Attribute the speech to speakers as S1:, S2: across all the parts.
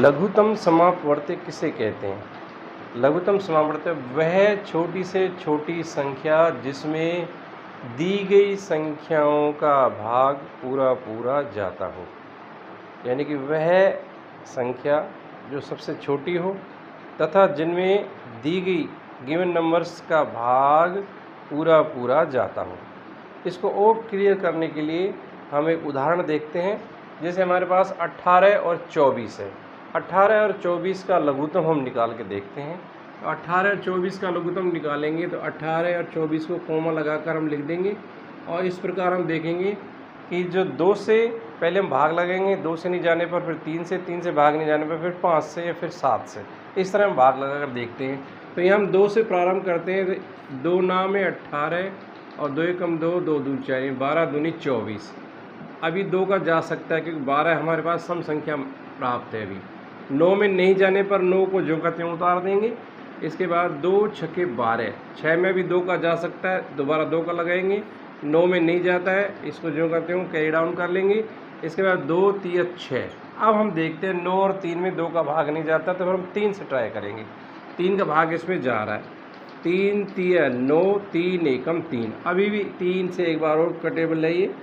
S1: लघुत्तम समापवर्त्य किसे कहते हैं? लघुत्तम समापवर्त्य वह छोटी से छोटी संख्या जिसमें दी गई संख्याओं का भाग पूरा पूरा जाता हो, यानी कि वह संख्या जो सबसे छोटी हो तथा जिनमें दी गई गिवन नंबर्स का भाग पूरा पूरा जाता हो। इसको और क्लियर करने के लिए हम एक उदाहरण देखते हैं। जैसे हमारे पास 18 और 24 है। 18 और 24 का लघुत्तम हम निकाल के देखते हैं। तो 18 और 24 का लघुत्तम निकालेंगे तो 18 और 24 को कोमा लगाकर हम लिख देंगे और इस प्रकार हम देखेंगे कि जो 2 से पहले हम भाग लगेंगे, 2 से नहीं जाने पर फिर 3 से, 3 से भाग नहीं जाने पर फिर 5 से या फिर 7 से, इस तरह हम भाग लगाकर देखते हैं। तो ये हम 2 से प्रारंभ करते हैं। 2 नाम है 18 और 2 एकम 2, 2 दूनी 4, 12 दूनी 24। अभी 2 का जा सकता है क्योंकि 12 हमारे पास सम संख्या प्राप्त है। अभी 9 में नहीं जाने पर 9 को जो का त्यों उतार देंगे। इसके बाद 2 छके 12, 6 में भी 2 का जा सकता है, दोबारा 2 का लगाएंगे। 9 में नहीं जाता है, इसको जो करते हूँ कैरी डाउन कर लेंगे। इसके बाद 2 3 6। अब हम देखते हैं 9 और 3 में 2 का भाग नहीं जाता तो फिर हम 3 से ट्राई करेंगे। 3 का भाग इसमें जा रहा है। 3 3 9, 3 एकम 3। अभी भी 3 से एक बार और कटेबल लाइए।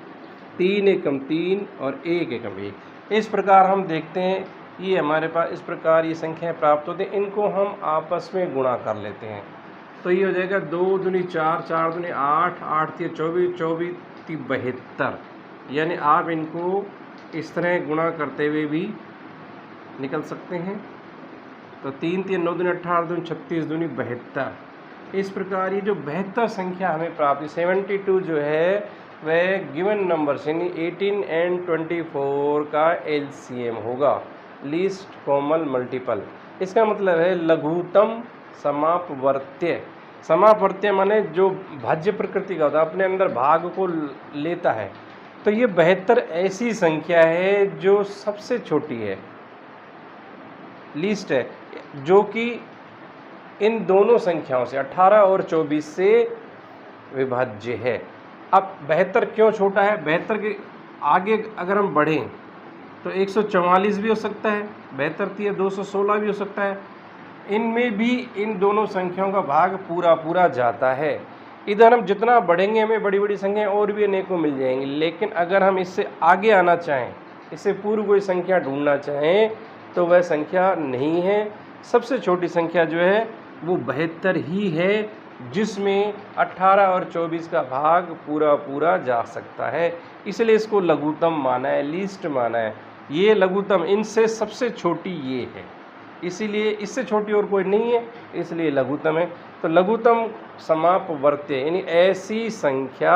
S1: 3 एकम 3 और 1 एकम 1। इस प्रकार हम देखते हैं ये हमारे पास इस प्रकार ये संख्याएं प्राप्त होती हैं। इनको हम आपस में गुणा कर लेते हैं तो ये हो जाएगा 2 दूनी 4, 4 दूनी 8, 8 3 24, 24 3 72। यानी आप इनको इस तरह गुणा करते हुए भी निकल सकते हैं। तो 3 3 9 दूनी 18, दूनी 36, दूनी 72। इस प्रकार ये जो 72 संख्या हमें प्राप्त, 72 जो है वह गिवन नंबर यानी 18 एंड 24 का एलसीएम होगा, लीस्ट कॉमन मल्टीपल। इसका मतलब है लघुत्तम समापवर्त्य। समापवर्त्य माने जो भाज्य प्रकृति का होता है, अपने अंदर भाग को लेता है। तो ये 72 ऐसी संख्या है जो सबसे छोटी है, लीस्ट है, जो कि इन दोनों संख्याओं से 18 और 24 से विभाज्य है। अब 72 क्यों छोटा है? 72 के आगे अगर हम बढ़ें तो 144 भी हो सकता है, 72 216 भी हो सकता है। इनमें भी इन दोनों संख्याओं का भाग पूरा पूरा जाता है। इधर हम जितना बढ़ेंगे हमें बड़ी बड़ी संख्याएं और भी अनेकों मिल जाएंगी, लेकिन अगर हम इससे आगे आना चाहें, इससे पूर्व कोई संख्या ढूंढना चाहें तो वह संख्या नहीं है। सबसे छोटी संख्या जो है वो 72 ही है, जिसमें 18 और 24 का भाग पूरा पूरा जा सकता है। इसलिए इसको लघुत्तम माना है, लीस्ट माना है। ये लघुत्तम, इनसे सबसे छोटी ये है, इसीलिए इससे छोटी और कोई नहीं है, इसलिए लघुत्तम है। तो लघुत्तम समापवर्त्य यानी ऐसी संख्या,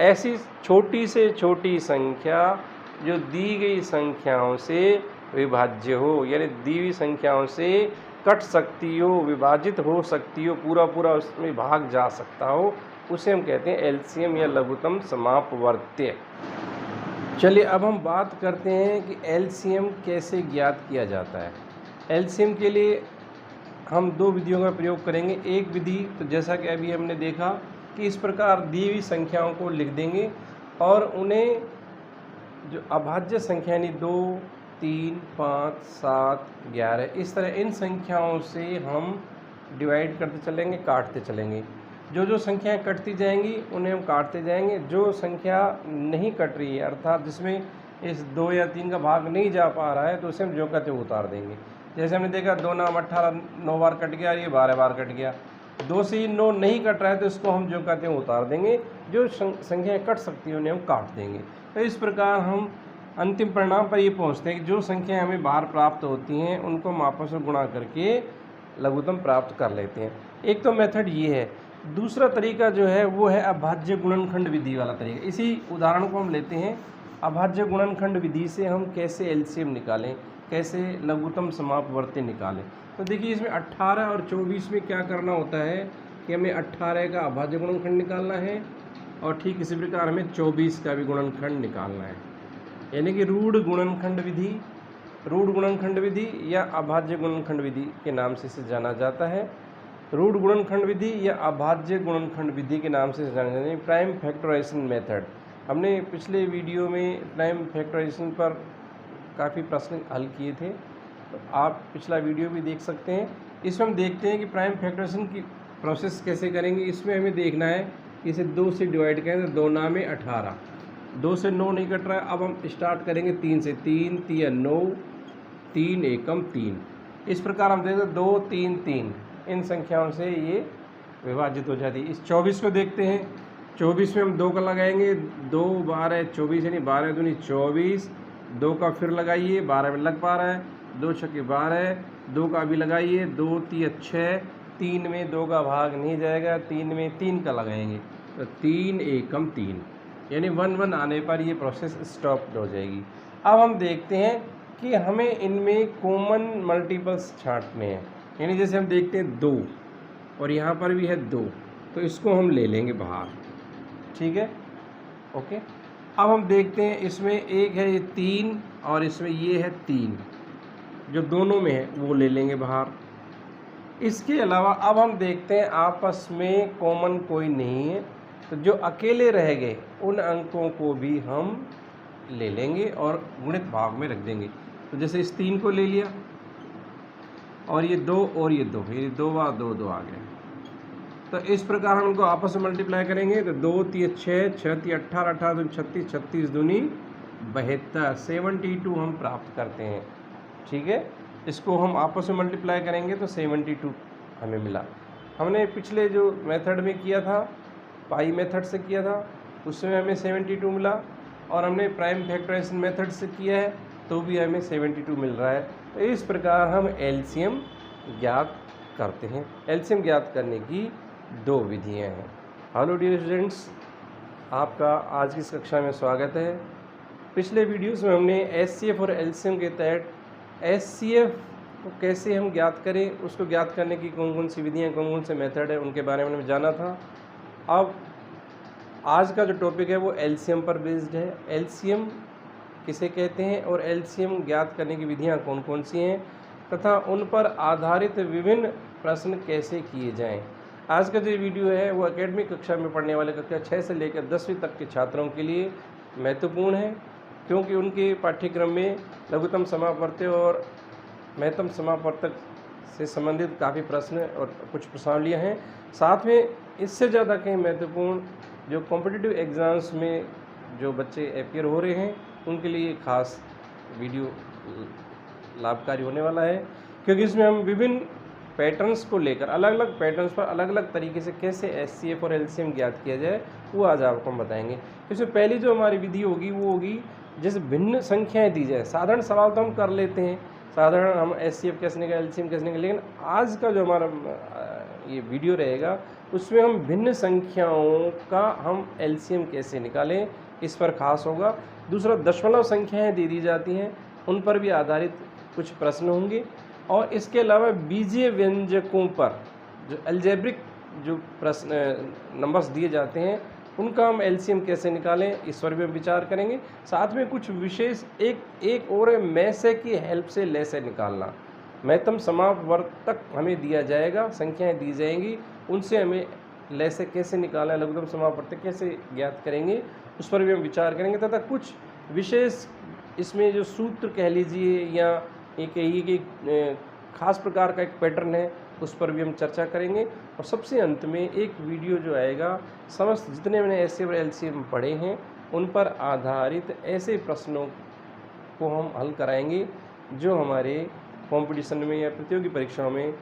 S1: ऐसी छोटी से छोटी संख्या जो दी गई संख्याओं से विभाज्य हो, यानी दी हुई संख्याओं से कट सकती हो, विभाजित हो सकती हो, पूरा पूरा उसमें भाग जा सकता हो, उसे हम कहते हैं एलसीएम या लघुत्तम समापवर्त्य। चलिए अब हम बात करते हैं कि एलसीएम कैसे ज्ञात किया जाता है। एलसीएम के लिए हम 2 विधियों का प्रयोग करेंगे। एक विधि तो जैसा कि अभी हमने देखा कि इस प्रकार दी हुई संख्याओं को लिख देंगे और उन्हें जो अभाज्य संख्या यानी 2 3 5 7 11 इस तरह इन संख्याओं से हम डिवाइड करते चलेंगे, काटते चलेंगे। जो जो संख्याएं कटती जाएंगी उन्हें हम काटते जाएंगे। जो संख्या नहीं कट रही है, अर्थात जिसमें इस 2 या 3 का भाग नहीं जा पा रहा है, तो उसे हम जो कहते हैं उतार देंगे। जैसे हमने देखा 2 नाम 18 9 बार कट गया, ये 12 बार कट गया। 2 से 9 नहीं कट रहा है तो इसको हम जो कहते हैं उतार देंगे। जो संख्याएँ कट सकती हैं उन्हें हम काट देंगे। तो इस प्रकार हम अंतिम परिणाम पर ये पहुँचते हैं कि जो संख्याएँ हमें बाहर प्राप्त होती हैं उनको हम आपस में गुणा करके लघुत्तम प्राप्त कर लेते हैं। एक तो मेथड ये है। दूसरा तरीका जो है वो है अभाज्य गुणनखंड विधि वाला तरीका। इसी उदाहरण को हम लेते हैं। अभाज्य गुणनखंड विधि से हम कैसे एलसीएम निकालें, कैसे लघुत्तम समापवर्त्य निकालें। तो देखिए इसमें 18 और 24 में क्या करना होता है कि हमें 18 का अभाज्य गुणनखंड निकालना है और ठीक इसी प्रकार हमें 24 का भी गुणनखंड निकालना है, यानी कि रूढ़ गुणनखंड विधि, रूढ़ गुणनखंड विधि या अभाज्य गुणनखंड विधि के नाम से इसे जाना जाता है। रूढ़ गुणनखंड विधि या अभाज्य गुणनखंड विधि के नाम से जाना जाता है। प्राइम फैक्टराइजेशन मेथड, हमने पिछले वीडियो में प्राइम फैक्टराइजेशन पर काफ़ी प्रश्न हल किए थे। तो आप पिछला वीडियो भी देख सकते हैं। इसमें हम देखते हैं कि प्राइम फैक्टराइजेशन की प्रोसेस कैसे करेंगे। इसमें हमें देखना है कि इसे 2 से डिवाइड करें तो 2 नामे 18, 2 से 9 नहीं कट रहा है। अब हम स्टार्ट करेंगे 3 से, 3 3 9, 3 एकम 3। इस प्रकार हम देखते हैं 2 3 3 इन संख्याओं से ये विभाजित हो जाती है। इस 24 को देखते हैं। 24 में हम 2 का लगाएंगे, 2 12 24 यानी 12 दूनी 24, 2 का फिर लगाइए, 12 में लग पा रहा है, 2 छक्के 12, 2 का भी लगाइए, 2 3 6, 3 में 2 का भाग नहीं जाएगा, 3 में 3 का लगाएंगे तो 3 एकम 3 यानी 1 1 आने पर ये प्रोसेस स्टॉप हो जाएगी। अब हम देखते हैं कि हमें इनमें कॉमन मल्टीपल्स छांटने हैं। यानी जैसे हम देखते हैं 2 और यहाँ पर भी है 2, तो इसको हम ले लेंगे बाहर, ठीक है, ओके। अब हम देखते हैं इसमें एक है ये 3 और इसमें ये है 3, जो दोनों में है वो ले लेंगे बाहर। इसके अलावा अब हम देखते हैं आपस में कॉमन कोई नहीं है, तो जो अकेले रह गए उन अंकों को भी हम ले लेंगे और गुणित भाग में रख देंगे। तो जैसे इस 3 को ले लिया और ये 2 और ये 2, ये 2 बार 2 2 आ गए। तो इस प्रकार हम उनको आपस में मल्टीप्लाई करेंगे तो 2 3 6, 6 3 18, 18 दूनी 36, 36 दूनी 72, 72 हम प्राप्त करते हैं, ठीक है। इसको हम आपस में मल्टीप्लाई करेंगे तो 72 हमें मिला। हमने पिछले जो मेथड में किया था, पाई मेथड से किया था, उसमें हमें 72 मिला, और हमने प्राइम फैक्टराइजेशन मेथड से किया है तो भी हमें 72 मिल रहा है। तो इस प्रकार हम एलसीएम ज्ञात करते हैं। एलसीएम ज्ञात करने की 2 विधियाँ हैं। हेलो डियर स्टूडेंट्स, आपका आज की इस कक्षा में स्वागत है। पिछले वीडियोस में हमने एचसीएफ और एलसीएम के तहत एचसीएफ को कैसे हम ज्ञात करें, उसको ज्ञात करने की कौन कौन सी विधियाँ, कौन कौन से मेथड है, उनके बारे में जाना था। अब आज का जो टॉपिक है वो एलसीएम पर बेस्ड है। एलसीएम किसे कहते हैं और एलसीएम ज्ञात करने की विधियाँ कौन कौन सी हैं तथा उन पर आधारित विभिन्न प्रश्न कैसे किए जाएं। आज का जो वीडियो है वो एकेडमिक कक्षा में पढ़ने वाले कक्षा 6 से लेकर 10वीं तक के छात्रों के लिए महत्वपूर्ण है, क्योंकि उनके पाठ्यक्रम में लघुत्तम समापवर्तक और महत्तम समापवर्तक से संबंधित काफ़ी प्रश्न और कुछ प्रश्नावलियाँ हैं। साथ में इससे ज़्यादा कहीं महत्वपूर्ण जो कॉम्पिटिटिव एग्ज़ाम्स में जो बच्चे अपियर हो रहे हैं उनके लिए खास वीडियो लाभकारी होने वाला है, क्योंकि इसमें हम विभिन्न पैटर्न्स को लेकर अलग अलग पैटर्न्स पर अलग अलग तरीके से कैसे एचसीएफ और एलसीएम ज्ञात किया जाए वो आज आपको हम बताएंगे। इसमें पहली जो हमारी विधि होगी वो होगी जैसे भिन्न संख्याएं दी जाए। साधारण सवाल तो हम कर लेते हैं, साधारण हम एचसीएफ कैसे निकालें, एलसीएम कैसे निकालें, लेकिन आज का जो हमारा ये वीडियो रहेगा उसमें हम भिन्न संख्याओं का हम एलसीएम कैसे निकालें इस पर खास होगा। दूसरा, दशमलव संख्याएं दे दी जाती हैं उन पर भी आधारित कुछ प्रश्न होंगे, और इसके अलावा बीजीय व्यंजकों पर जो अलजेब्रिक जो प्रश्न नंबर्स दिए जाते हैं उनका हम एलसीएम कैसे निकालें इस पर भी हम विचार करेंगे। साथ में कुछ विशेष एक और मैसे की हेल्प से लेसे निकालना, महत्तम समापवर्तक हमें दिया जाएगा, संख्याएं दी जाएंगी, उनसे हमें लेसे कैसे निकालें, लघुत्तम समापवर्तक कैसे ज्ञात करेंगे उस पर भी हम विचार करेंगे। तथा कुछ विशेष इसमें जो सूत्र कह लीजिए या एक कहिए कि खास प्रकार का एक पैटर्न है उस पर भी हम चर्चा करेंगे। और सबसे अंत में एक वीडियो जो आएगा समस्त जितने मैंने एचसीएफ और एलसीएम पढ़े हैं उन पर आधारित ऐसे प्रश्नों को हम हल कराएंगे जो हमारे कंपटीशन में या प्रतियोगी परीक्षाओं में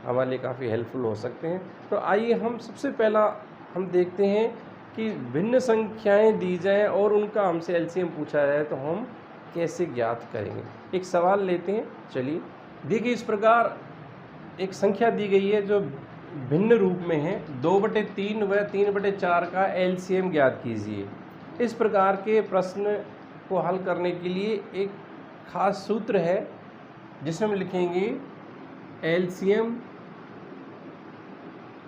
S1: हमारे लिए काफ़ी हेल्पफुल हो सकते हैं। तो आइए हम सबसे पहला हम देखते हैं कि भिन्न संख्याएं दी जाएं और उनका हमसे एलसीएम पूछा जाए तो हम कैसे ज्ञात करेंगे। एक सवाल लेते हैं, चलिए। देखिए, इस प्रकार एक संख्या दी गई है जो भिन्न रूप में है, 2/3 व 3/4 का एलसीएम ज्ञात कीजिए। इस प्रकार के प्रश्न को हल करने के लिए एक खास सूत्र है जिसमें हम लिखेंगे एलसीएम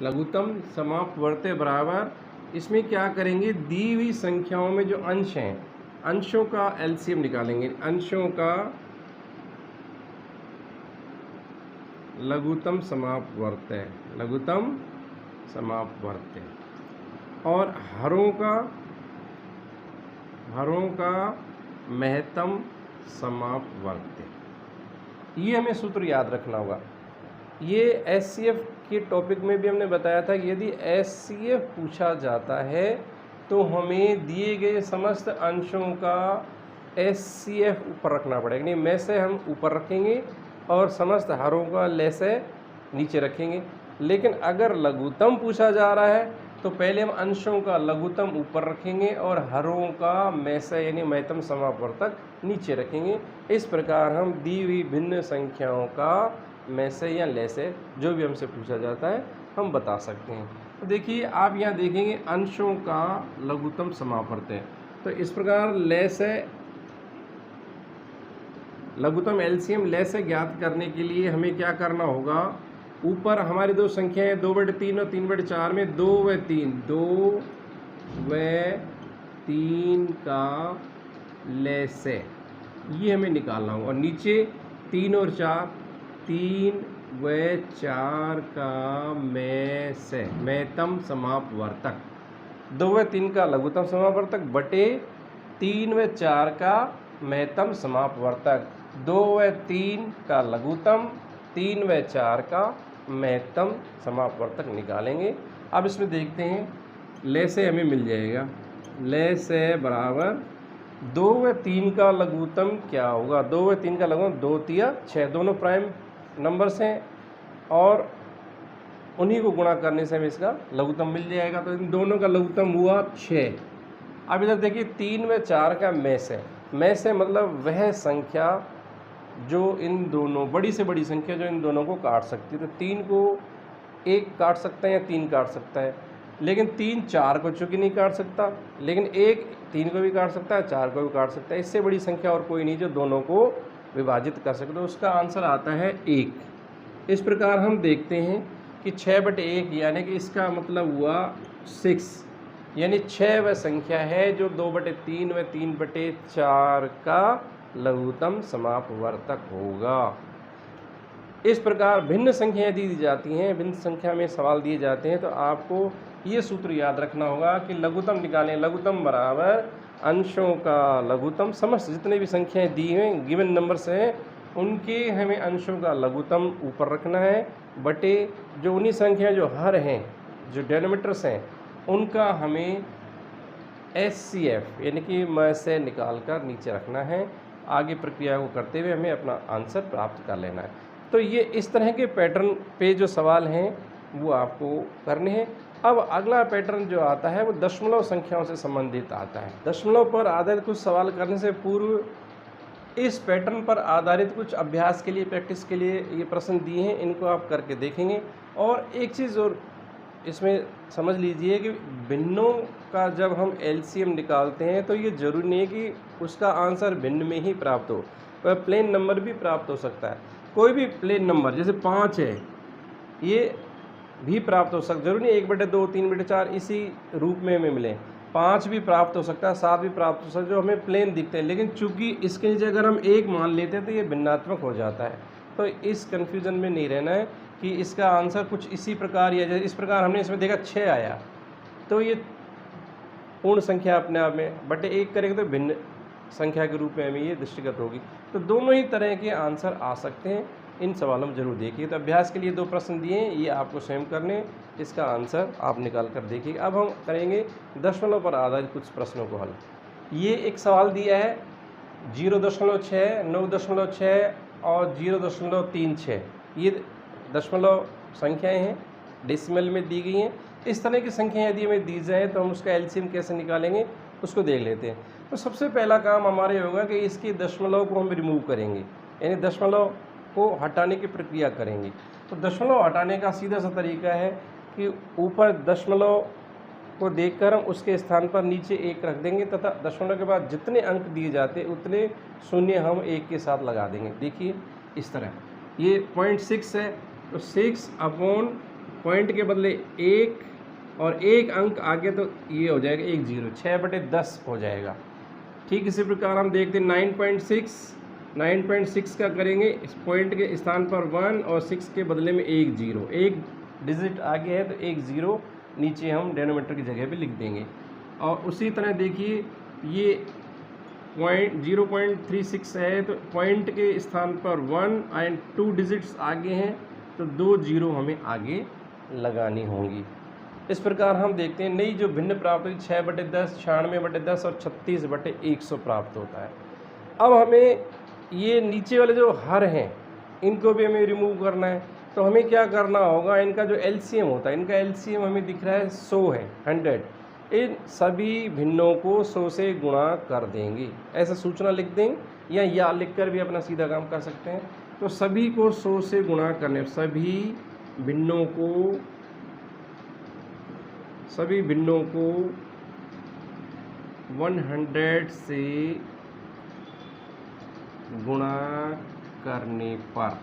S1: लघुत्तम समापवर्तक बराबर, इसमें क्या करेंगे, दी हुई संख्याओं में जो अंश हैं अंशों का एलसीएम निकालेंगे, अंशों का लघुत्तम समापवर्तक, लघुत्तम समापवर्तक, और हरों का महत्तम समापवर्तक। ये हमें सूत्र याद रखना होगा। ये SCF के टॉपिक में भी हमने बताया था कि यदि SCF पूछा जाता है तो हमें दिए गए समस्त अंशों का SCF ऊपर रखना पड़ेगा। नहीं, में से हम ऊपर रखेंगे और समस्त हरों का ले से नीचे रखेंगे। लेकिन अगर लघुत्तम पूछा जा रहा है तो पहले हम अंशों का लघुत्तम ऊपर रखेंगे और हरों का में से यानी महत्तम समापवर्तक नीचे रखेंगे। इस प्रकार हम दी हुई भिन्न संख्याओं का में से या ले से जो भी हमसे पूछा जाता है हम बता सकते हैं। तो देखिए आप यहाँ देखेंगे अंशों का लघुत्तम समापवर्तक, तो इस प्रकार ले से लघुत्तम LCM ले से ज्ञात करने के लिए हमें क्या करना होगा, ऊपर हमारी दो संख्याएं 2/3 और 3/4 में 2 व 3 का ले से ये हमें निकालना होगा, और नीचे 3 और 4 3 व 4 का में से महत्तम समापवर्तक, 2 व 3 का लघुत्तम समापवर्तक बटे 3 व 4 का महत्तम समापवर्तक, 2 व 3 का लघुत्तम 3 व 4 का महत्तम समापवर्तक निकालेंगे। अब इसमें देखते हैं ले से हमें मिल जाएगा, ले से बराबर 2 व 3 का लघुत्तम क्या होगा, 2 व 3 का लघुत्तम 2 तिया 6, दोनों प्राइम नंबर्स हैं और उन्हीं को गुणा करने से हमें इसका लघुत्तम मिल जाएगा। तो इन दोनों का लघुत्तम हुआ 6। अब इधर देखिए 3 व 4 का में से मतलब वह संख्या जो इन दोनों बड़ी से बड़ी संख्या जो इन दोनों को काट सकती है। तो 3 को 1 काट सकता है या 3 काट सकता है, लेकिन 3 4 को चूँकि नहीं काट सकता, लेकिन 1 3 को भी काट सकता है, 4 को भी काट सकता है। इससे बड़ी संख्या और कोई नहीं जो दोनों को विभाजित कर सकते। तो उसका आंसर आता है 1। इस प्रकार हम देखते हैं कि 6/1 यानी कि इसका मतलब हुआ 6, यानी 6 वह संख्या है जो 2/3 व 3/4 का लघुत्तम समापवर्तक होगा। इस प्रकार भिन्न संख्याएं दी जाती हैं, भिन्न संख्या में सवाल दिए जाते हैं, तो आपको ये सूत्र याद रखना होगा कि लघुत्तम निकालें, लघुत्तम बराबर अंशों का लघुत्तम, समस्त जितने भी संख्याएं दी हैं गिवन नंबर्स हैं उनके हमें अंशों का लघुत्तम ऊपर रखना है, बटे जो उन्हीं संख्याएं जो हर हैं जो डेनोमीटर्स हैं उनका हमें SCF यानी कि में से निकाल कर नीचे रखना है। आगे प्रक्रिया को करते हुए हमें अपना आंसर प्राप्त कर लेना है। तो ये इस तरह के पैटर्न पे जो सवाल हैं वो आपको करने हैं। अब अगला पैटर्न जो आता है वो दशमलव संख्याओं से संबंधित आता है। दशमलव पर आधारित कुछ सवाल करने से पूर्व इस पैटर्न पर आधारित कुछ अभ्यास के लिए, प्रैक्टिस के लिए ये प्रश्न दिए हैं, इनको आप करके देखेंगे। और एक चीज़ और इसमें समझ लीजिए कि भिन्नों का जब हम LCM निकालते हैं तो ये ज़रूरी नहीं है कि उसका आंसर भिन्न में ही प्राप्त हो, वह प्लेन नंबर भी प्राप्त हो सकता है। कोई भी प्लेन नंबर जैसे 5 है ये भी प्राप्त हो सकता, जरूरी नहीं 1/2 3/4 इसी रूप में हमें मिले, 5 भी प्राप्त हो सकता है, 7 भी प्राप्त हो सकता है जो हमें प्लेन दिखते हैं। लेकिन चूंकि इसके नीचे अगर हम 1 मान लेते हैं तो ये भिन्नात्मक हो जाता है। तो इस कन्फ्यूज़न में नहीं रहना है कि इसका आंसर कुछ इसी प्रकार या जैसे इस प्रकार हमने इसमें देखा 6 आया तो ये पूर्ण संख्या अपने आप में, बटे 1 करेंगे तो भिन्न संख्या के रूप में हमें ये दृष्टिगत होगी। तो दोनों ही तरह के आंसर आ सकते हैं। इन सवालों में जरूर देखिए। तो अभ्यास के लिए 2 प्रश्न दिए हैं, ये आपको स्वयं करने, इसका आंसर आप निकाल कर देखिए। अब हम करेंगे दशमलव पर आधारित कुछ प्रश्नों को हल। ये एक सवाल दिया है 0.6, 9.6 और 0.36, ये दशमलव संख्याएं हैं, डेसिमल में दी गई हैं। इस तरह की संख्याएं यदि हमें दी जाए तो हम उसका LCM कैसे निकालेंगे उसको देख लेते हैं। तो सबसे पहला काम हमारे होगा कि इसके दशमलव को हम रिमूव करेंगे, यानी दशमलव को हटाने की प्रक्रिया करेंगे। तो दशमलव हटाने का सीधा सा तरीका है कि ऊपर दशमलव को देखकर हम उसके स्थान पर नीचे 1 रख देंगे तथा दशमलव के बाद जितने अंक दिए जाते उतने शून्य हम 1 के साथ लगा देंगे। देखिए इस तरह, ये 0.6 है तो 6 अपॉन पॉइंट के बदले 1 और 1 अंक आगे तो ये हो जाएगा 1 0, 6/10 हो जाएगा। ठीक इसी प्रकार हम देखते हैं 9.6 का करेंगे, इस पॉइंट के स्थान पर 1 और 6 के बदले में 1 0, 1 डिजिट आगे है तो 1 0 नीचे हम डेनोमीटर की जगह पे लिख देंगे। और उसी तरह देखिए ये 0.36 है तो पॉइंट के स्थान पर 1 एंड 2 डिजिट्स आगे हैं, तो 2 जीरो हमें आगे लगानी होंगी। इस प्रकार हम देखते हैं नई जो भिन्न प्राप्त हुई 6/10, 96/10 और 36/100 प्राप्त होता है। अब हमें ये नीचे वाले जो हर हैं इनको भी हमें रिमूव करना है, तो हमें क्या करना होगा, इनका जो एलसीएम होता है, इनका एलसीएम हमें दिख रहा है 100 है, 100। इन सभी भिन्नों को 100 से गुणा कर देंगे, ऐसा सूचना लिख देंगे या लिखकर भी अपना सीधा काम कर सकते हैं। तो सभी को 100 से गुणा करने, सभी भिन्नों को 100 से गुणा करने पर,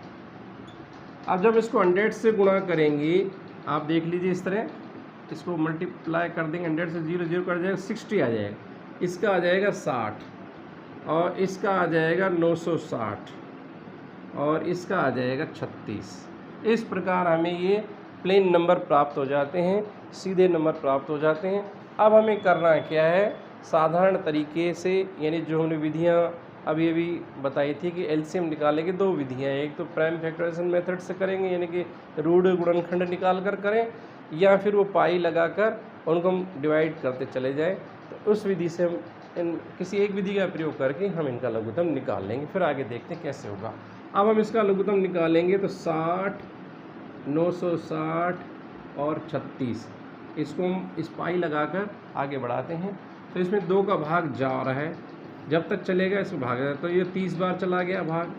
S1: अब जब इसको 100 से गुणा करेंगे, आप देख लीजिए इस तरह इसको मल्टीप्लाई कर देंगे, 100 से 0 0 कर जाएगा, 60 आ जाएगा, इसका आ जाएगा 60 और इसका आ जाएगा 960 और इसका आ जाएगा 36। इस प्रकार हमें ये प्लेन नंबर प्राप्त हो जाते हैं, सीधे नंबर प्राप्त हो जाते हैं। अब हमें करना क्या है, साधारण तरीके से, यानी जो हमने विधियाँ अभी बताई थी कि एलसीएम निकालने की 2 विधियाँ, एक तो प्राइम फैक्टराइजेशन मेथड से करेंगे, यानी कि रूट गुणनखंड निकाल कर करें, या फिर वो पाई लगाकर उनको हम डिवाइड करते चले जाएं। तो उस विधि से हम किसी एक विधि का प्रयोग करके हम इनका लघुत्तम निकाल लेंगे, फिर आगे देखते हैं कैसे होगा। अब हम इसका लघुत्तम निकालेंगे तो 60, 960 और 36, इसको हम इस पाई लगाकर आगे बढ़ाते हैं। तो इसमें 2 का भाग जा रहा है, जब तक चलेगा इसमें भाग जाएगा, तो ये 30 बार चला गया भाग।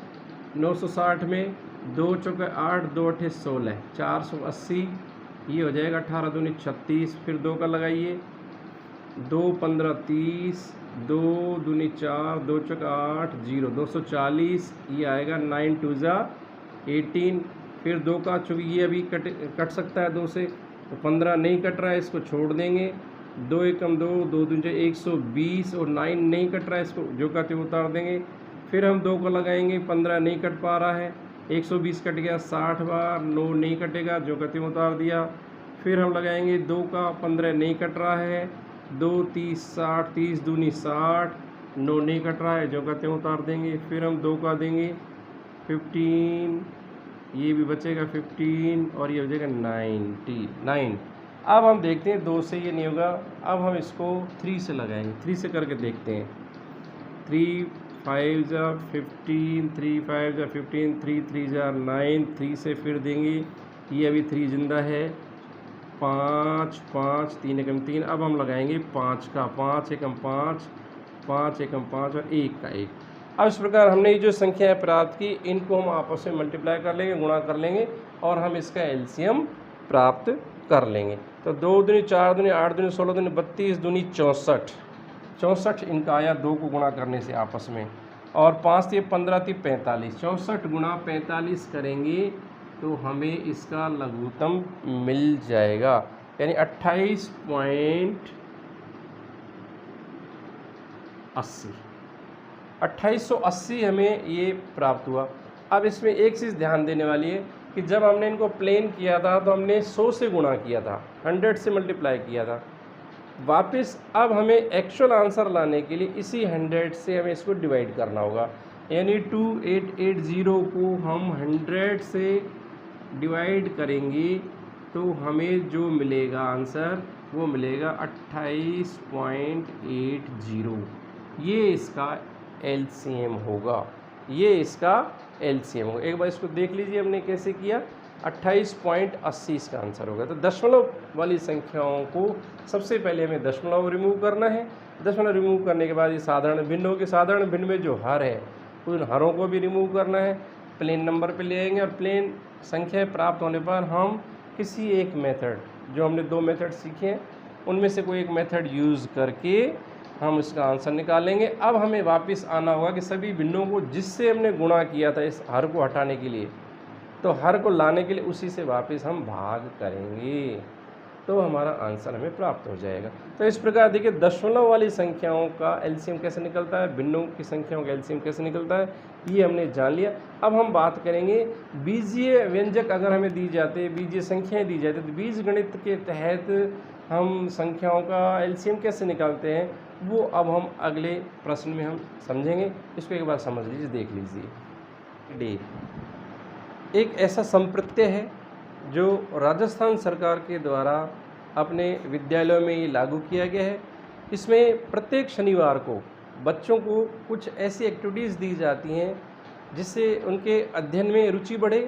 S1: 960 में 2 चौके 8, 2 अठे 16, 480, ये हो जाएगा 18 दूनी 36, फिर 2 का लगाइए, 2 15 30, 2 दूनी 4, 2 चौके 8, 0, 240, ये आएगा 9 2 जा 18, फिर 2 का, चूँकि ये अभी कट सकता है 2 से, तो 15 नहीं कट रहा है, इसको छोड़ देंगे, 2 एकम 2, 2 दूनी 120 और 9 नहीं कट रहा है, इसको जो का त्यों उतार देंगे। फिर हम 2 को लगाएंगे, 15 नहीं कट पा रहा है, 120 कट गया 60 बार, 9 नहीं कटेगा, जो का त्यों उतार दिया। फिर हम लगाएंगे 2 का, 15 नहीं कट रहा है, 2 30 60, 30 दूनी 60, 9 नहीं कट रहा है, जो का त्यों उतार देंगे। फिर हम 2 का देंगे 15, ये भी बचेगा 15 और ये हो जाएगा 99। अब हम देखते हैं 2 से ये नहीं होगा, अब हम इसको 3 से लगाएंगे, 3 से करके देखते हैं। 3 5 जा 15, 3 5 जा 15, 3 3 जा 9, 3 से फिर देंगे, ये अभी 3 जिंदा है, 5 5, 3 एकम 3, अब हम लगाएंगे 5 का, 5 एकम 5, 5 एकम 5 और 1 का 1। अब इस प्रकार हमने ये जो संख्याएं प्राप्त की, इनको हम आपस में मल्टीप्लाई कर लेंगे, गुणा कर लेंगे और हम इसका एलसीएम प्राप्त कर लेंगे। तो 2 दूनी 4 दूनी 8 दूनी 16 दूनी 32 दूनी 64, 64 इनका आया 2 को गुणा करने से आपस में, और 5 थी 15 थी 45, 64 गुणा 45 करेंगे तो हमें इसका लघुत्तम मिल जाएगा, यानी 28.80 हमें ये प्राप्त हुआ। अब इसमें एक चीज़ ध्यान देने वाली है कि जब हमने इनको प्लेन किया था तो हमने 100 से गुणा किया था, 100 से मल्टीप्लाई किया था। वापस अब हमें एक्चुअल आंसर लाने के लिए इसी 100 से हमें इसको डिवाइड करना होगा, यानी 2880 को हम 100 से डिवाइड करेंगे तो हमें जो मिलेगा आंसर वो मिलेगा 28.80। ये इसका एलसीएम होगा, ये इसका एलसीएम होगा। एक बार इसको देख लीजिए हमने कैसे किया, 28.80 इसका आंसर होगा। तो दशमलव वाली संख्याओं को सबसे पहले हमें दशमलव रिमूव करना है। दशमलव रिमूव करने के बाद ये साधारण भिन्नों के साधारण भिन्न में जो हर है उन हरों को भी रिमूव करना है, प्लेन नंबर पे ले आएंगे और प्लेन संख्या प्राप्त होने पर हम किसी एक मेथड, जो हमने 2 मेथड सीखे हैं उनमें से कोई एक मेथड यूज़ करके हम इसका आंसर निकालेंगे। अब हमें वापस आना होगा कि सभी भिन्नों को जिससे हमने गुणा किया था इस हर को हटाने के लिए, तो हर को लाने के लिए उसी से वापस हम भाग करेंगे तो हमारा आंसर हमें प्राप्त हो जाएगा। तो इस प्रकार देखिए दशमलव वाली संख्याओं का एलसीएम कैसे निकलता है, भिन्नों की संख्याओं का एलसीएम कैसे निकलता है, ये हमने जान लिया। अब हम बात करेंगे बीजीय व्यंजक अगर हमें दी जाते, बीजीय संख्याएं दी जाती, तो बीज गणित के तहत हम संख्याओं का एलसीएम कैसे निकालते हैं, वो अब हम अगले प्रश्न में हम समझेंगे। इसको एक बार समझ लीजिए, देख लीजिए। डी एक ऐसा संप्रत्यय है जो राजस्थान सरकार के द्वारा अपने विद्यालयों में ये लागू किया गया है। इसमें प्रत्येक शनिवार को बच्चों को कुछ ऐसी एक्टिविटीज़ दी जाती हैं जिससे उनके अध्ययन में रुचि बढ़े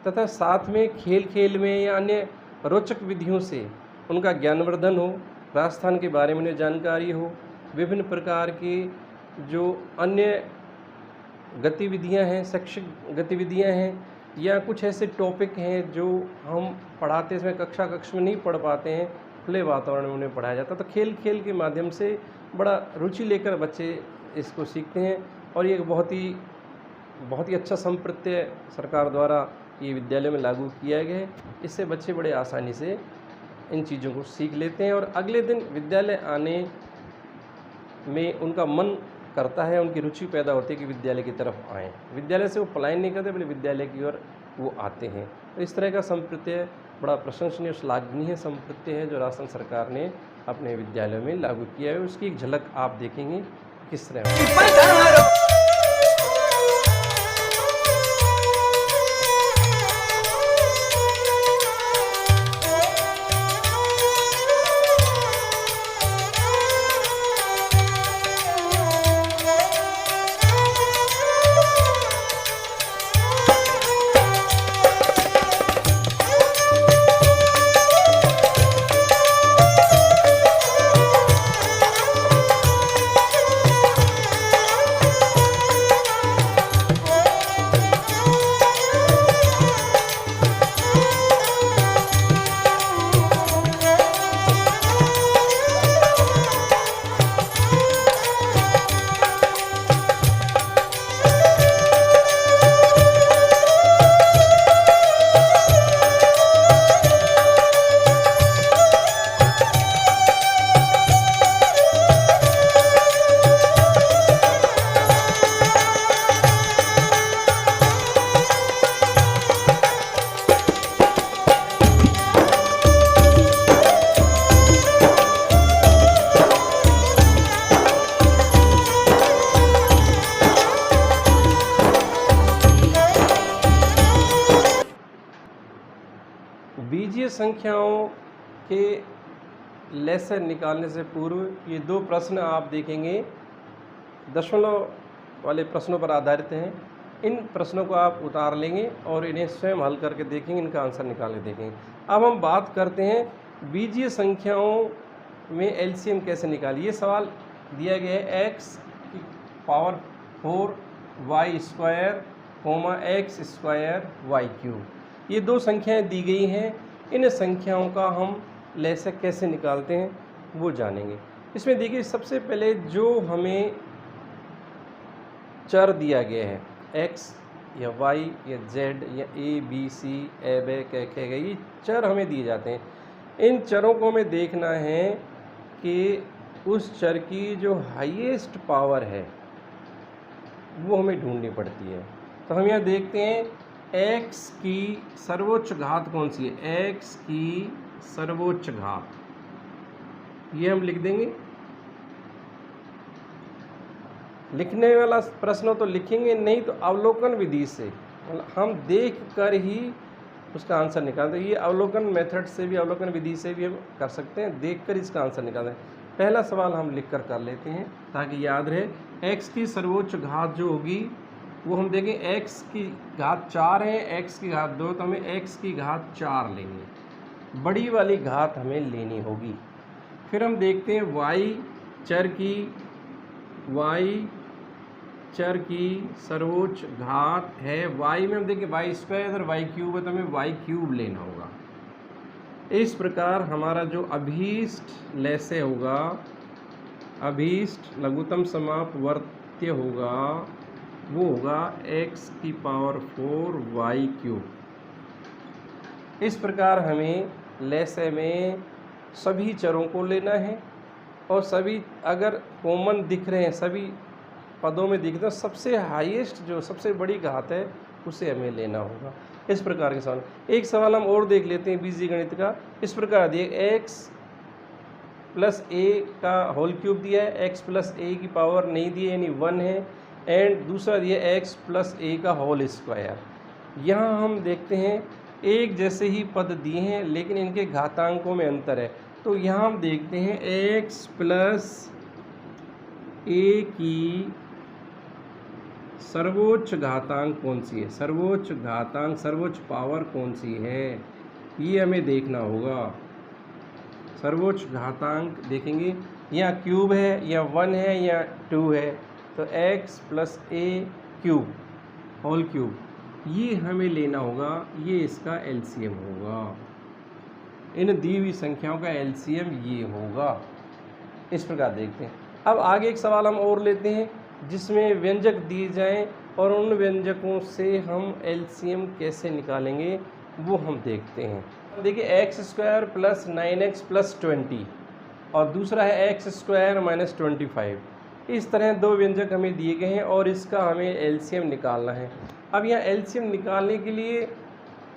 S1: तथा साथ में खेल खेल में या अन्य रोचक विधियों से उनका ज्ञानवर्धन हो, राजस्थान के बारे में उन्हें जानकारी हो, विभिन्न प्रकार की जो अन्य गतिविधियां हैं, शैक्षिक गतिविधियां हैं या कुछ ऐसे टॉपिक हैं जो हम पढ़ाते समय कक्ष में नहीं पढ़ पाते हैं, खुले वातावरण में उन्हें पढ़ाया जाता है। तो खेल खेल के माध्यम से बड़ा रुचि लेकर बच्चे इसको सीखते हैं और ये बहुत ही अच्छा संप्रत्यय सरकार द्वारा ये विद्यालय में लागू किया गया है। इससे बच्चे बड़े आसानी से इन चीज़ों को सीख लेते हैं और अगले दिन विद्यालय आने में उनका मन करता है, उनकी रुचि पैदा होती है कि विद्यालय की तरफ आएँ। विद्यालय से वो पलायन नहीं करते बल्कि विद्यालय की ओर वो आते हैं। तो इस तरह का संप्रत्यय बड़ा प्रशंसनीय और श्लाघनीय संप्रत्यय है जो राजस्थान सरकार ने अपने विद्यालयों में लागू किया है। उसकी एक झलक आप देखेंगे किस तरह। बीजीय संख्याओं के लेसन निकालने से पूर्व ये दो प्रश्न आप देखेंगे, दशमलव वाले प्रश्नों पर आधारित हैं। इन प्रश्नों को आप उतार लेंगे और इन्हें स्वयं हल करके देखेंगे, इनका आंसर निकाल के देखेंगे। अब हम बात करते हैं बीजीय संख्याओं में एलसीएम कैसे निकालिए। ये सवाल दिया गया है x की power 4 y square x square y cube. ये दो संख्याएं दी गई हैं। इन संख्याओं का हम लेसे कैसे निकालते हैं वो जानेंगे। इसमें देखिए, सबसे पहले जो हमें चर दिया गया है x या y या z या a b c ए ब क ख ग, ये चर हमें दिए जाते हैं। इन चरों को हमें देखना है कि उस चर की जो हाईएस्ट पावर है वो हमें ढूंढनी पड़ती है। तो हम यहाँ देखते हैं x की सर्वोच्च घात कौन सी है। x की सर्वोच्च घात, ये हम लिख देंगे। लिखने वाला प्रश्न तो लिखेंगे नहीं, तो अवलोकन विधि से हम देख कर ही उसका आंसर निकालते हैं। ये अवलोकन मेथड से भी, अवलोकन विधि से भी हम कर सकते हैं, देख कर इसका आंसर निकालते हैं। पहला सवाल हम लिख कर लेते हैं ताकि याद रहे। x की सर्वोच्च घात जो होगी वो हम देखें, x की घात 4 है, x की घात 2, तो हमें x की घात 4 लेंगे, बड़ी वाली घात हमें लेनी होगी। फिर हम देखते हैं y चर की सर्वोच्च घात है। y में हम देखें y स्क्वायर और y क्यूब है, तो हमें y क्यूब लेना होगा। इस प्रकार हमारा जो अभीष्ट लेसे होगा, अभीष्ट लघुत्तम समापवर्त्य होगा, वो होगा x की पावर 4 y क्यूब। इस प्रकार हमें लेसे में सभी चरों को लेना है और सभी अगर कॉमन दिख रहे हैं, सभी पदों में दिख रहे हैं, सबसे हाईएस्ट जो सबसे बड़ी घात है उसे हमें लेना होगा। इस प्रकार के सवाल। एक सवाल हम और देख लेते हैं बीजीय गणित का। इस प्रकार दिए x प्लस ए का होल क्यूब दिया है, x प्लस ए की पावर नहीं दी है यानी 1 है, एंड दूसरा दिया x प्लस ए का होल स्क्वायर। यहाँ हम देखते हैं एक जैसे ही पद दिए हैं लेकिन इनके घातांकों में अंतर है। तो यहाँ हम देखते हैं x प्लस ए की सर्वोच्च घातांक कौन सी है, सर्वोच्च घातांक सर्वोच्च पावर कौन सी है, ये हमें देखना होगा। सर्वोच्च घातांक देखेंगे या क्यूब है या 1 है या 2 है, तो x प्लस ए क्यूब होल क्यूब ये हमें लेना होगा, ये इसका एलसीएम होगा। इन दी हुई संख्याओं का एलसीएम ये होगा। इस प्रकार देखते हैं। अब आगे एक सवाल हम और लेते हैं जिसमें व्यंजक दिए जाएं और उन व्यंजकों से हम एलसीएम कैसे निकालेंगे वो हम देखते हैं। देखिए x square plus 9x plus 20 और दूसरा है एक्स स्क्वायर माइनस 25। इस तरह दो व्यंजक हमें दिए गए हैं और इसका हमें एलसीएम निकालना है। अब यहाँ एलसीएम निकालने के लिए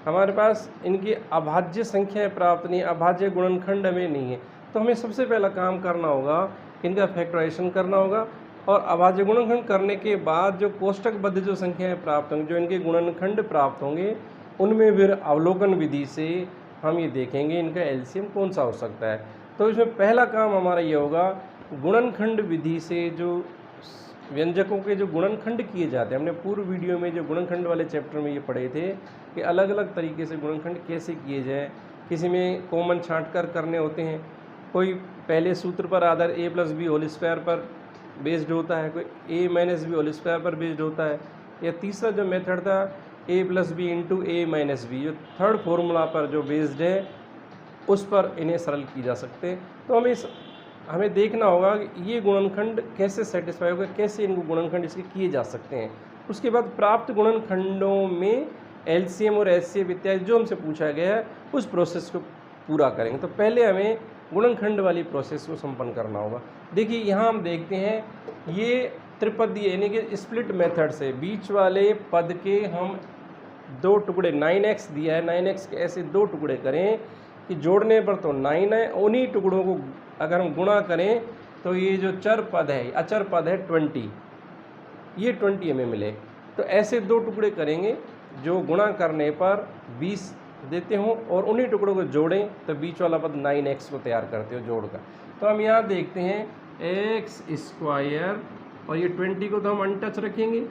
S1: हमारे पास इनकी अभाज्य संख्याएं प्राप्त नहीं, अभाज्य गुणनखंड हमें नहीं है, तो हमें सबसे पहला काम करना होगा इनका फैक्टराइजेशन करना होगा और अभाज्य गुणनखंड करने के बाद जो कोष्ठकबद्ध जो संख्याएं प्राप्त होंगी, जो इनके गुणनखंड प्राप्त होंगे, उनमें फिर अवलोकन विधि से हम ये देखेंगे इनका एलसीएम कौन सा हो सकता है। तो इसमें पहला काम हमारा ये होगा गुणनखंड विधि से जो व्यंजकों के जो गुणनखंड किए जाते हैं, हमने पूर्व वीडियो में जो गुणनखंड वाले चैप्टर में ये पढ़े थे कि अलग अलग तरीके से गुणनखंड कैसे किए जाए। किसी में कॉमन छांट कर करने होते हैं, कोई पहले सूत्र पर आधार a plus B whole square पर बेस्ड होता है, कोई a minus B whole square पर बेस्ड होता है, या तीसरा जो मेथड था a plus B into A minus B, जो थर्ड फॉर्मूला पर जो बेस्ड है उस पर इन्हें सरल की जा सकते हैं। तो हमें देखना होगा कि ये गुणनखंड कैसे सेटिस्फाई होगा, कैसे इनको गुणनखंड इसके किए जा सकते हैं। उसके बाद प्राप्त गुणनखंडों में एलसीएम और एचसीएफ इत्यादि जो हमसे पूछा गया है उस प्रोसेस को पूरा करेंगे। तो पहले हमें गुणनखंड वाली प्रोसेस को संपन्न करना होगा। देखिए यहाँ हम देखते हैं ये त्रिपदीय यानी कि स्प्लिट मेथड से बीच वाले पद के हम दो टुकड़े 9x दिया है, 9x के ऐसे दो टुकड़े करें कि जोड़ने पर तो 9 है, उन्हीं टुकड़ों को अगर हम गुणा करें तो ये जो चर पद है अचर पद है 20, ये 20 हमें मिले। तो ऐसे दो टुकड़े करेंगे जो गुणा करने पर 20 देते हों और उन्हीं टुकड़ों को जोड़ें तो बीच वाला पद 9x को तैयार करते हो जोड़कर। तो हम यहाँ देखते हैं x स्क्वायर और ये 20 को तो हम अनटच रखेंगे।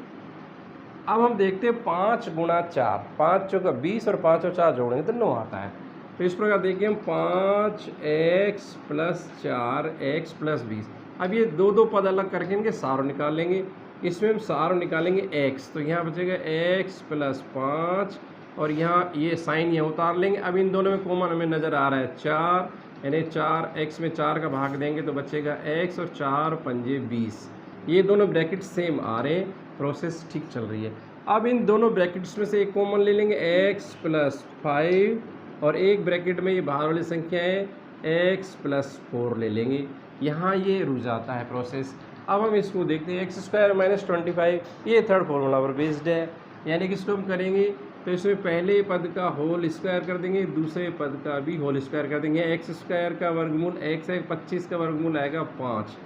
S1: अब हम देखते हैं 5 गुणा 4, 5 चौका 20 और 5 और 4 जोड़ेंगे तो 9 आता है। तो इस प्रकार देखिए हम 5x प्लस 4x प्लस 20। अब ये दो दो पद अलग करके इनके सार निकालेंगे। इसमें हम सार निकालेंगे x, तो यहाँ बचेगा x प्लस 5 और यहाँ ये साइन यहाँ उतार लेंगे। अब इन दोनों में कॉमन हमें नज़र आ रहा है 4, यानी 4x में 4 का भाग देंगे तो बचेगा x और 4 पंजे 20। ये दोनों ब्रैकेट सेम आ रहे हैं, प्रोसेस ठीक चल रही है। अब इन दोनों ब्रैकेट्स में से एक कॉमन ले लेंगे x प्लस 5 और एक ब्रैकेट में ये बाहर वाली संख्या है x प्लस 4 ले लेंगे। यहाँ ये रुक जाता है प्रोसेस। अब हम इसको देखते हैं एक्स स्क्वायर माइनस 25, ये थर्ड फॉर्मूला पर बेस्ड है, यानी कि इसको हम करेंगे तो इसमें पहले पद का होल स्क्वायर कर देंगे, दूसरे पद का भी होल स्क्वायर कर देंगे। एक्स स्क्वायर का वर्गमूल x है, 25 का वर्गमूल आएगा 5।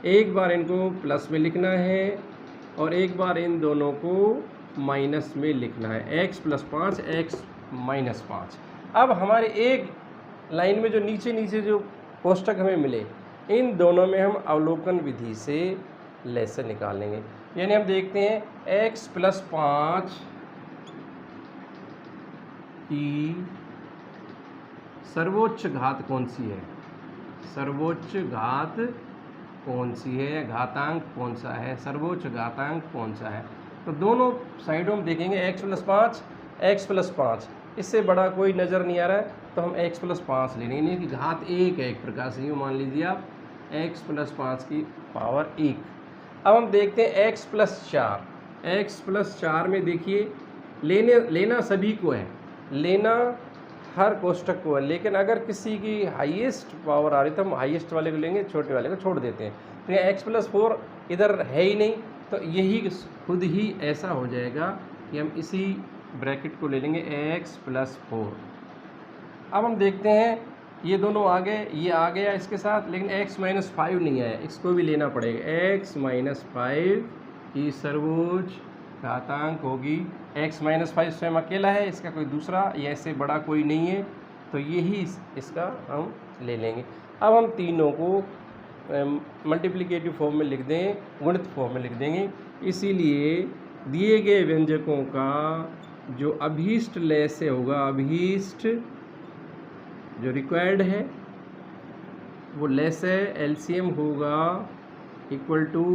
S1: एक बार इनको प्लस में लिखना है और एक बार इन दोनों को माइनस में लिखना है, x प्लस 5 x माइनस 5। अब हमारे एक लाइन में जो नीचे नीचे जो कोष्ठक हमें मिले, इन दोनों में हम अवलोकन विधि से लेसन निकालेंगे। यानी हम देखते हैं x प्लस 5 की सर्वोच्च घात कौन सी है, सर्वोच्च घात कौन सी है, घातांक कौन सा है, सर्वोच्च घातांक कौन सा है। तो दोनों साइडों में देखेंगे x प्लस 5 x प्लस 5, इससे बड़ा कोई नज़र नहीं आ रहा है तो हम x प्लस 5 ले लेंगे कि घात 1 है एक प्रकार से, यूँ मान लीजिए आप x प्लस 5 की पावर 1। अब हम देखते हैं x प्लस 4 में देखिए लेना सभी को है, लेना हर कोष्ठक को है, लेकिन अगर किसी की हाईएस्ट पावर आ रही तो हम हाईएस्ट वाले को लेंगे, छोटे वाले को छोड़ देते हैं। तो यहाँ x प्लस 4 इधर है ही नहीं, तो यही खुद ही ऐसा हो जाएगा कि हम इसी ब्रैकेट को ले लेंगे x प्लस 4। अब हम देखते हैं ये दोनों आ गए, ये आ गया इसके साथ, लेकिन x माइनस 5 नहीं आया, इसको भी लेना पड़ेगा। x माइनस 5 की सर्वोच्च घातांक होगी, x माइनस 5 स्वयं अकेला है, इसका कोई दूसरा या इससे बड़ा कोई नहीं है, तो यही इसका हम ले लेंगे। अब हम तीनों को मल्टीप्लिकेटिव फॉर्म में लिख दें, गुणित फॉर्म में लिख देंगे। इसीलिए दिए गए व्यंजकों का जो अभीष्ट लय से होगा, अभीष्ट जो रिक्वायर्ड है वो लय से एलसीएम होगा equal to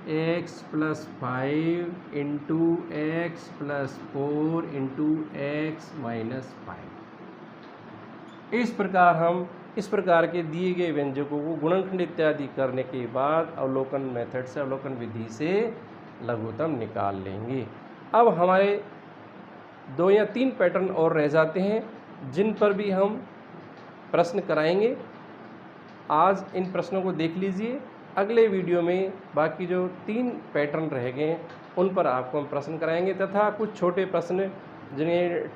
S1: x plus 5 into X plus 4 into X minus 5। इस प्रकार हम इस प्रकार के दिए गए व्यंजकों को गुणनखंड इत्यादि करने के बाद अवलोकन मेथड से, अवलोकन विधि से लघुत्तम निकाल लेंगे। अब हमारे 2 या 3 पैटर्न और रह जाते हैं जिन पर भी हम प्रश्न कराएंगे। आज इन प्रश्नों को देख लीजिए, अगले वीडियो में बाकी जो 3 पैटर्न रह गए उन पर आपको हम प्रश्न कराएंगे, तथा कुछ छोटे प्रश्न जिन्हें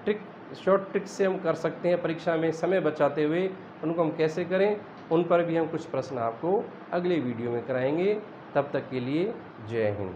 S1: शॉर्ट ट्रिक से हम कर सकते हैं परीक्षा में समय बचाते हुए, उनको हम कैसे करें उन पर भी हम कुछ प्रश्न आपको अगले वीडियो में कराएंगे। तब तक के लिए जय हिंद।